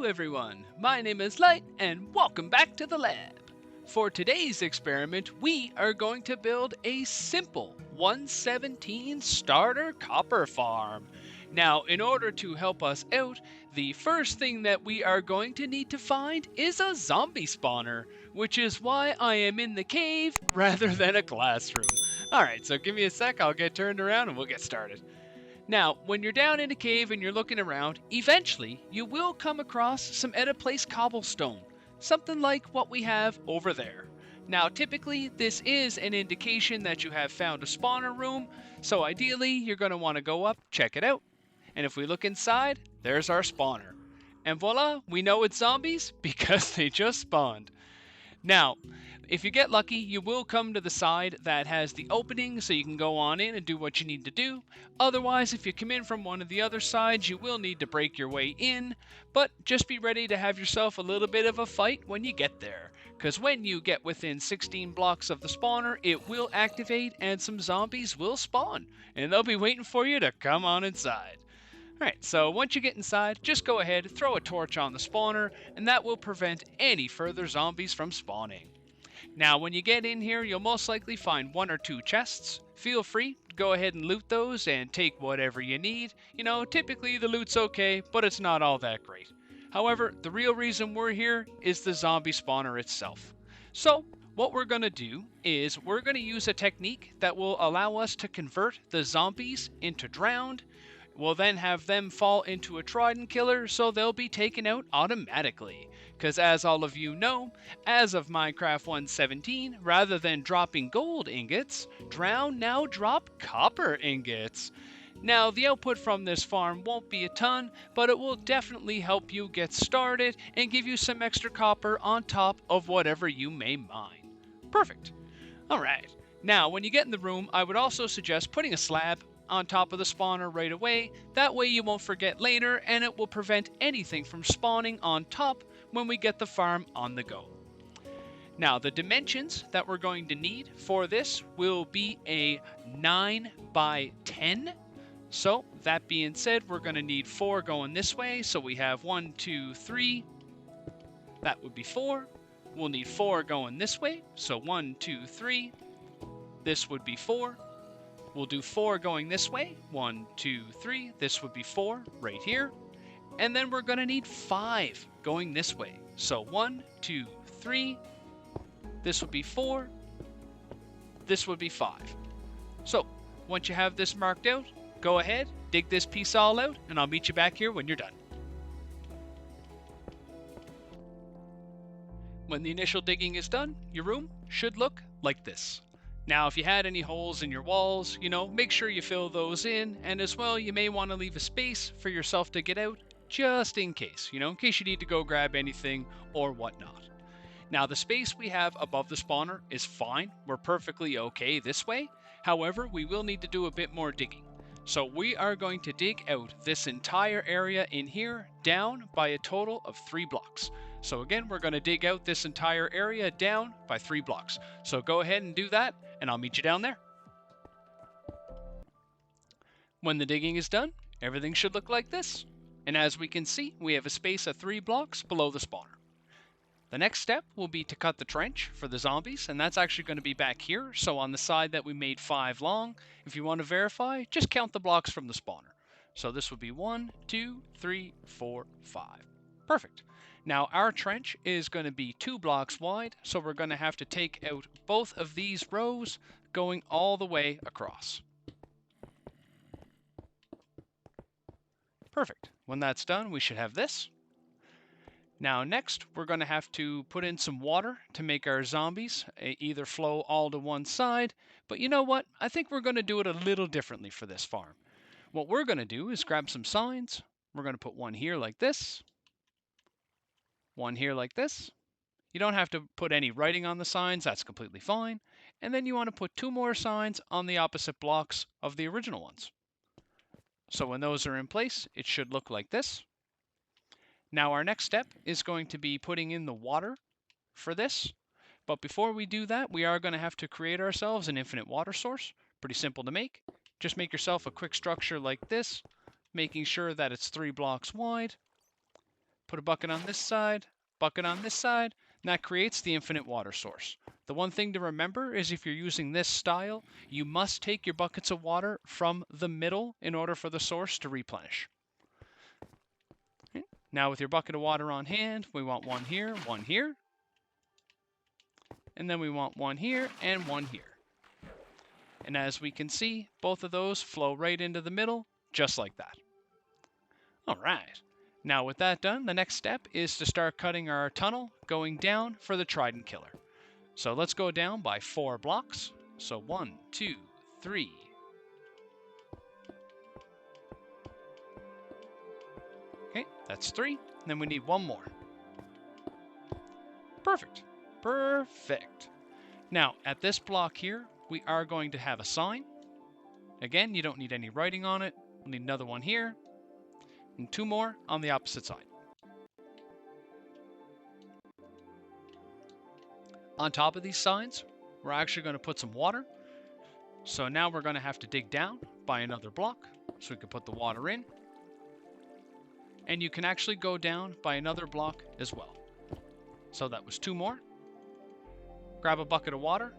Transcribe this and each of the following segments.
everyone, my name is Light and welcome back to the lab. For today's experiment, we are going to build a simple 117 starter copper farm. Now, in order to help us out, the first thing that we are going to need to find is a zombie spawner, which is why I am in the cave rather than a classroom. Alright, so give me a sec, I'll get turned around and we'll get started. Now, when you're down in a cave and you're looking around, eventually you will come across some out-of-place cobblestone, something like what we have over there. Now, typically, this is an indication that you have found a spawner room, so ideally, you're going to want to go up, check it out. And if we look inside, there's our spawner. And voila, we know it's zombies because they just spawned. Now, if you get lucky, you will come to the side that has the opening so you can go on in and do what you need to do. Otherwise, if you come in from one of the other sides, you will need to break your way in, but just be ready to have yourself a little bit of a fight when you get there. Because when you get within 16 blocks of the spawner, it will activate and some zombies will spawn, and they'll be waiting for you to come on inside. Alright, so once you get inside, just go ahead, throw a torch on the spawner, and that will prevent any further zombies from spawning. Now, when you get in here, you'll most likely find one or two chests. Feel free to go ahead and loot those and take whatever you need. You know, typically the loot's okay, but it's not all that great. However, the real reason we're here is the zombie spawner itself. So, what we're going to do is we're going to use a technique that will allow us to convert the zombies into drowned. We'll then have them fall into a Trident Killer so they'll be taken out automatically. Because as all of you know, as of Minecraft 1.17, rather than dropping gold ingots, Drown now drop copper ingots. Now, the output from this farm won't be a ton, but it will definitely help you get started and give you some extra copper on top of whatever you may mine. Perfect. Alright, now when you get in the room, I would also suggest putting a slab on top of the spawner right away. That way you won't forget later, and it will prevent anything from spawning on top when we get the farm on the go. Now, the dimensions that we're going to need for this will be a 9 by 10. So, that being said, we're going to need 4 going this way. So we have 1, 2, 3. That would be 4. We'll need 4 going this way. So 1, 2, 3. This would be 4. We'll do 4 going this way. 1, 2, 3. This would be 4 right here. And then we're going to need 5 going this way. So 1, 2, 3. This would be 4. This would be 5. So once you have this marked out, go ahead, dig this piece all out, and I'll meet you back here when you're done. When the initial digging is done, your room should look like this. Now, if you had any holes in your walls, make sure you fill those in, and as well, you may want to leave a space for yourself to get out, just in case, in case you need to go grab anything or whatnot. Now, the space we have above the spawner is fine. We're perfectly okay this way. However, we will need to do a bit more digging. So we are going to dig out this entire area in here down by a total of 3 blocks. So again, we're going to dig out this entire area down by 3 blocks. So go ahead and do that, and I'll meet you down there. When the digging is done, everything should look like this. And as we can see, we have a space of 3 blocks below the spawner. The next step will be to cut the trench for the zombies, and that's actually going to be back here. So on the side that we made 5 long, if you want to verify, just count the blocks from the spawner. So this would be 1, 2, 3, 4, 5. Perfect. Now our trench is going to be 2 blocks wide, so we're going to have to take out both of these rows going all the way across. Perfect. When that's done, we should have this. Now next, we're going to have to put in some water to make our zombies either flow all to one side, but you know what? I think we're going to do it a little differently for this farm. What we're going to do is grab some signs. We're going to put one here like this. One here like this. You don't have to put any writing on the signs, that's completely fine. And then you want to put 2 more signs on the opposite blocks of the original ones. So when those are in place, it should look like this. Now our next step is going to be putting in the water for this. But before we do that, we are going to have to create ourselves an infinite water source. Pretty simple to make. Just make yourself a quick structure like this, making sure that it's 3 blocks wide. put a bucket on this side, bucket on this side, and that creates the infinite water source. The one thing to remember is if you're using this style, you must take your buckets of water from the middle in order for the source to replenish. Okay. Now with your bucket of water on hand, we want one here, and then we want one here and one here. And as we can see, both of those flow right into the middle, just like that. All right. Now with that done, the next step is to start cutting our tunnel going down for the Trident Killer. So let's go down by 4 blocks. So 1, 2, 3. Okay, that's 3. And then we need one more. Perfect. Perfect. Now, at this block here, we are going to have a sign. Again, you don't need any writing on it. We'll need another one here. And 2 more on the opposite side. On top of these signs, we're actually going to put some water. So now we're going to have to dig down by another block so we can put the water in. And you can actually go down by another block as well. So that was 2 more. Grab a bucket of water.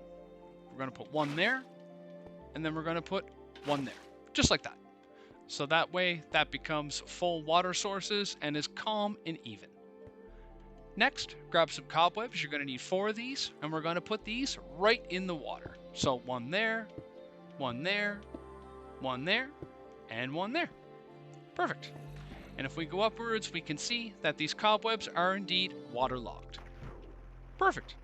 We're going to put one there. And then we're going to put one there. Just like that. So that way that becomes full water sources and is calm and even. Next, grab some cobwebs. You're going to need 4 of these, and we're going to put these right in the water. So one there, one there, one there, and one there. Perfect. And if we go upwards, we can see that these cobwebs are indeed waterlogged. Perfect.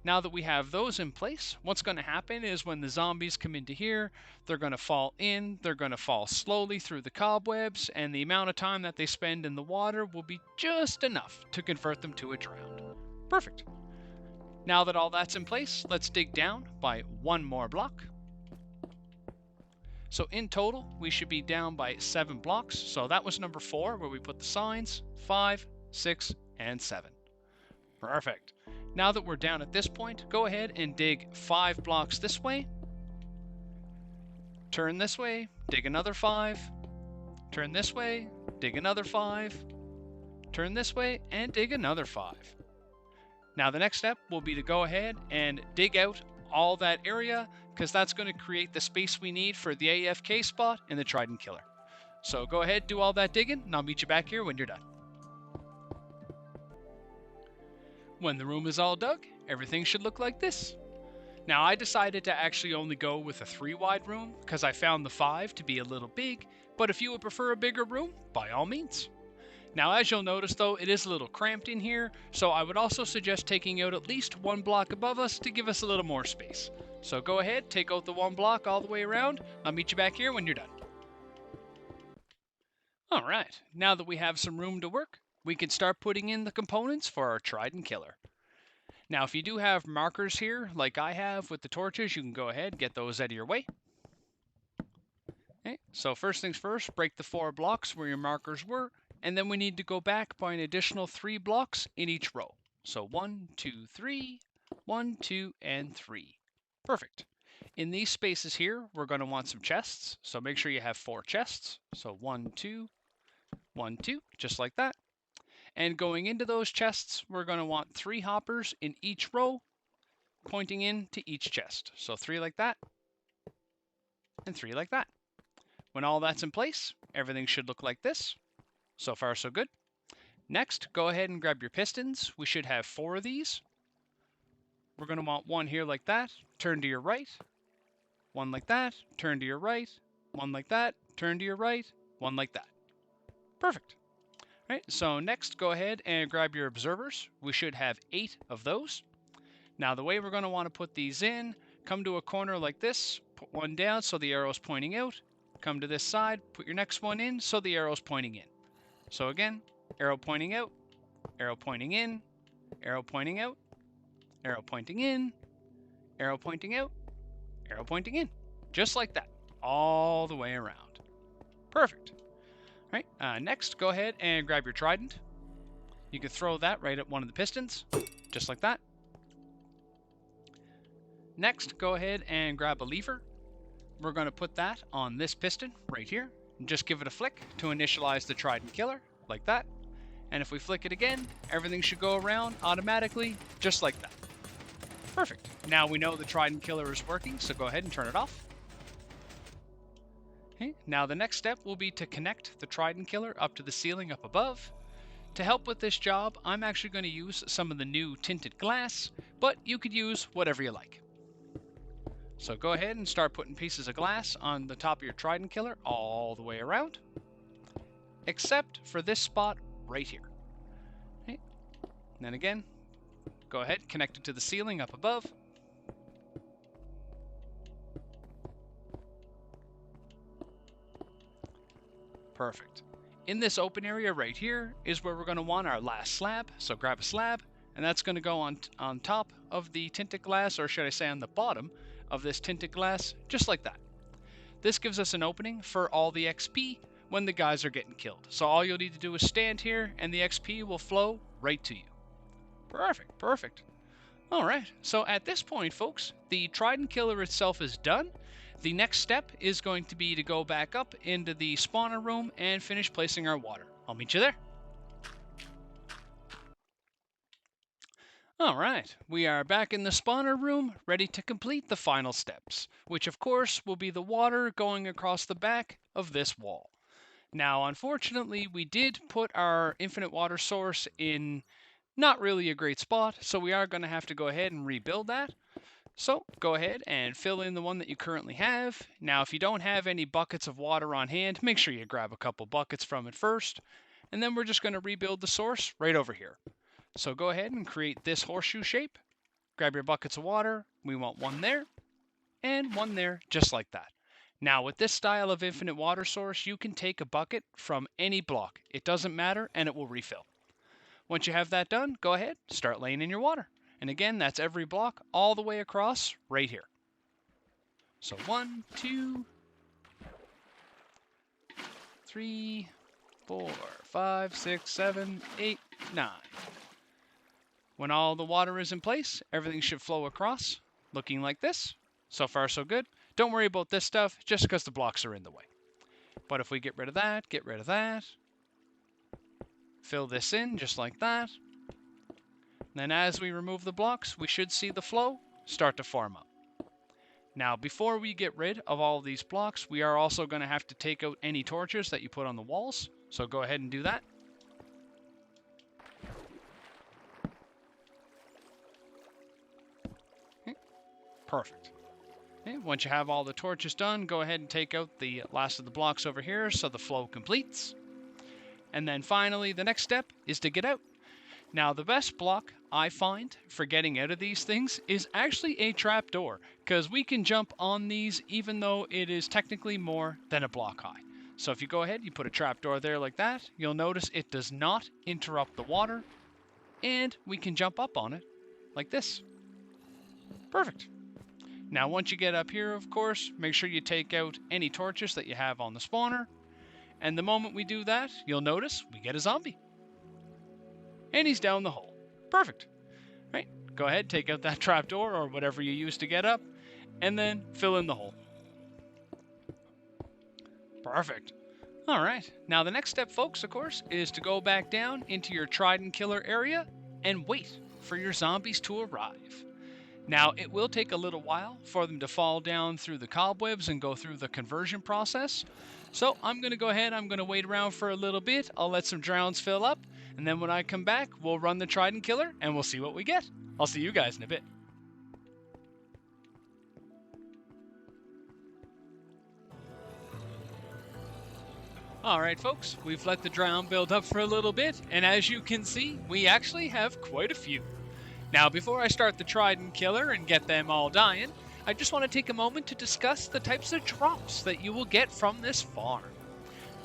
Now that we have those in place, what's going to happen is when the zombies come into here, they're going to fall in, they're going to fall slowly through the cobwebs, and the amount of time that they spend in the water will be just enough to convert them to a drowned. Perfect. Now that all that's in place, let's dig down by 1 more block. So in total, we should be down by 7 blocks. So that was number 4, where we put the signs, 5, 6, and 7. Perfect. Now that we're down at this point, go ahead and dig 5 blocks this way. Turn this way, dig another 5. Turn this way, dig another 5. Turn this way, and dig another 5. Now the next step will be to go ahead and dig out all that area, because that's going to create the space we need for the AFK spot and the Trident Killer. So go ahead, do all that digging, and I'll meet you back here when you're done. When the room is all dug, everything should look like this. Now I decided to actually only go with a 3 wide room because I found the 5 to be a little big, but if you would prefer a bigger room, by all means. Now as you'll notice though, it is a little cramped in here, so I would also suggest taking out at least 1 block above us to give us a little more space. So go ahead, take out the 1 block all the way around. I'll meet you back here when you're done. Alright, now that we have some room to work, we can start putting in the components for our Trident Killer. Now, if you do have markers here, like I have with the torches, you can go ahead and get those out of your way. Okay, so first things first, break the 4 blocks where your markers were, and then we need to go back by an additional 3 blocks in each row. So 1, 2, 3, 1, 2, and 3. Perfect. In these spaces here, we're going to want some chests, so make sure you have 4 chests. So 1, 2, 1, 2, just like that. And going into those chests, we're going to want 3 hoppers in each row, pointing into each chest. So 3 like that, and 3 like that. When all that's in place, everything should look like this. So far, so good. Next, go ahead and grab your pistons. We should have 4 of these. We're going to want 1 here like that, turn to your right. 1 like that, turn to your right. 1 like that, turn to your right. 1 like that. Perfect. Right, so next, go ahead and grab your observers. We should have 8 of those. Now, the way we're going to want to put these in, come to a corner like this, put 1 down so the arrow's pointing out. Come to this side, put your next one in so the arrow's pointing in. So again, arrow pointing out, arrow pointing in, arrow pointing out, arrow pointing in, arrow pointing out, arrow pointing in. Just like that, all the way around. Perfect. Right, next, go ahead and grab your trident. You can throw that right at one of the pistons, just like that. Next, go ahead and grab a lever. We're going to put that on this piston right here, and just give it a flick to initialize the Trident Killer, like that. And if we flick it again, everything should go around automatically, just like that. Perfect. Now we know the Trident Killer is working, so go ahead and turn it off. Okay, now the next step will be to connect the Trident Killer up to the ceiling up above. To help with this job, I'm actually going to use some of the new tinted glass, but you could use whatever you like. So go ahead and start putting pieces of glass on the top of your Trident Killer all the way around, except for this spot right here. Okay. And then again, go ahead, connect it to the ceiling up above. Perfect. In this open area right here is where we're going to want our last slab. So grab a slab, and that's going to go on top of the tinted glass, or should I say on the bottom of this tinted glass, just like that. This gives us an opening for all the XP when the guys are getting killed. So all you'll need to do is stand here, and the XP will flow right to you. Perfect, perfect. All right, so at this point, folks, the Trident Killer itself is done. The next step is going to be to go back up into the spawner room and finish placing our water. I'll meet you there. All right, we are back in the spawner room, ready to complete the final steps, which of course will be the water going across the back of this wall. Now, unfortunately, we did put our infinite water source in not really a great spot, so we are going to have to go ahead and rebuild that. So go ahead and fill in the one that you currently have. Now, if you don't have any buckets of water on hand, make sure you grab a couple buckets from it first. And then we're just going to rebuild the source right over here. So go ahead and create this horseshoe shape. Grab your buckets of water. We want one there and one there, just like that. Now, with this style of infinite water source, you can take a bucket from any block. It doesn't matter, and it will refill. Once you have that done, go ahead, start laying in your water. And again, that's every block all the way across right here. So 1, 2, 3, 4, 5, 6, 7, 8, 9. When all the water is in place, everything should flow across, looking like this. So far, so good. Don't worry about this stuff, just because the blocks are in the way. But if we get rid of that, fill this in just like that. Then as we remove the blocks, we should see the flow start to form up. Now, before we get rid of all of these blocks, we are also going to have to take out any torches that you put on the walls. So go ahead and do that. Okay. Perfect. Okay. Once you have all the torches done, go ahead and take out the last of the blocks over here so the flow completes. And then finally, the next step is to get out. Now, the best block I find for getting out of these things is actually a trapdoor, because we can jump on these even though it is technically more than a block high. So if you go ahead, you put a trapdoor there like that, you'll notice it does not interrupt the water, and we can jump up on it like this. Perfect. Now, once you get up here, of course, make sure you take out any torches that you have on the spawner, and the moment we do that, you'll notice we get a zombie. And he's down the hole. Perfect. Right, go ahead, take out that trapdoor or whatever you use to get up, and then fill in the hole. Perfect. All right, now the next step, folks, of course, is to go back down into your Trident Killer area and wait for your zombies to arrive. Now, it will take a little while for them to fall down through the cobwebs and go through the conversion process. So I'm going to go ahead, I'm going to wait around for a little bit. I'll let some drowns fill up. And then when I come back, we'll run the Trident Killer and we'll see what we get. I'll see you guys in a bit. Alright folks, we've let the drown build up for a little bit, and as you can see, we actually have quite a few. Now before I start the Trident Killer and get them all dying, I just want to take a moment to discuss the types of drops that you will get from this farm.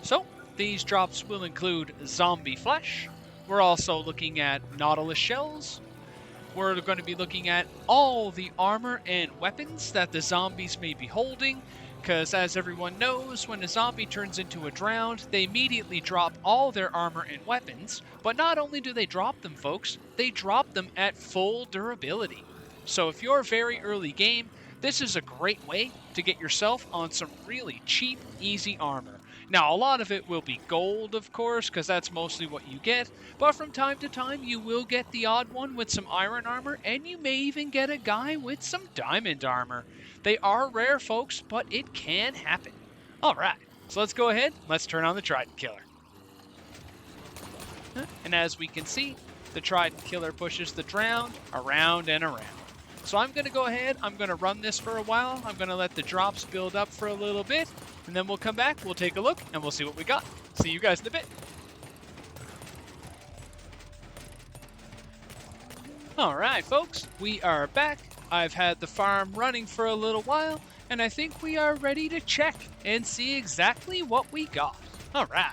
So, these drops will include zombie flesh. We're also looking at nautilus shells. We're going to be looking at all the armor and weapons that the zombies may be holding, because as everyone knows, when a zombie turns into a drowned, they immediately drop all their armor and weapons. But not only do they drop them, folks, they drop them at full durability. So if you're very early game, this is a great way to get yourself on some really cheap, easy armor. Now, a lot of it will be gold, of course, because that's mostly what you get, but from time to time you will get the odd one with some iron armor, and you may even get a guy with some diamond armor. They are rare, folks, but it can happen. Alright, so let's go ahead, let's turn on the Trident Killer. And as we can see, the Trident Killer pushes the drowned around and around. So I'm going to go ahead, I'm going to run this for a while, I'm going to let the drops build up for a little bit, and then we'll come back, we'll take a look, and we'll see what we got. See you guys in a bit. Alright folks, we are back. I've had the farm running for a little while, and I think we are ready to check and see exactly what we got. Alright.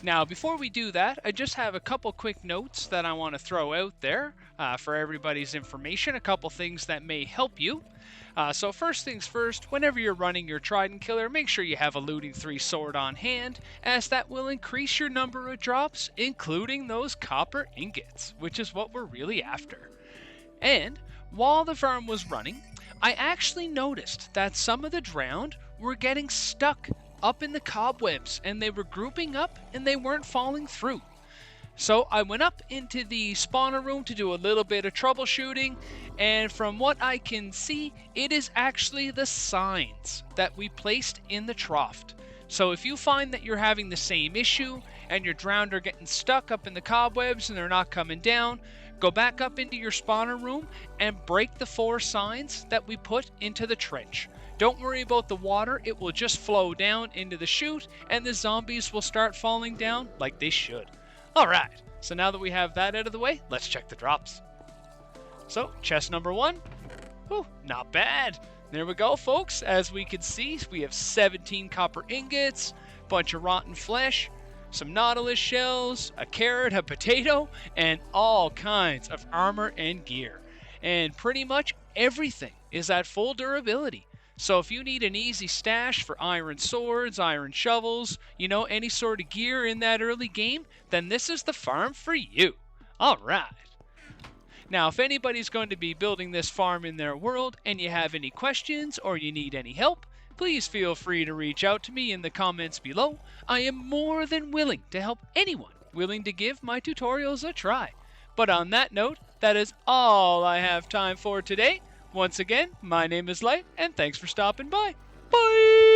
Now, before we do that, I just have a couple quick notes that I want to throw out there for everybody's information, a couple things that may help you. So first things first, whenever you're running your Trident Killer, make sure you have a Looting 3 sword on hand, as that will increase your number of drops, including those copper ingots, which is what we're really after. And while the farm was running, I actually noticed that some of the drowned were getting stuck up in the cobwebs, and they were grouping up and they weren't falling through. So I went up into the spawner room to do a little bit of troubleshooting, and from what I can see, it is actually the signs that we placed in the trough. So if you find that you're having the same issue and your drowned are getting stuck up in the cobwebs and they're not coming down, go back up into your spawner room and break the 4 signs that we put into the trench. Don't worry about the water, it will just flow down into the chute and the zombies will start falling down like they should. Alright, so now that we have that out of the way, let's check the drops. So, chest number 1, whew, not bad. There we go folks, as we can see, we have 17 copper ingots, bunch of rotten flesh, some nautilus shells, a carrot, a potato, and all kinds of armor and gear. And pretty much everything is at full durability. So if you need an easy stash for iron swords, iron shovels, any sort of gear in that early game, then this is the farm for you. Alright. Now, if anybody's going to be building this farm in their world and you have any questions or you need any help, please feel free to reach out to me in the comments below. I am more than willing to help anyone willing to give my tutorials a try. But on that note, that is all I have time for today. Once again, my name is Light, and thanks for stopping by. Bye!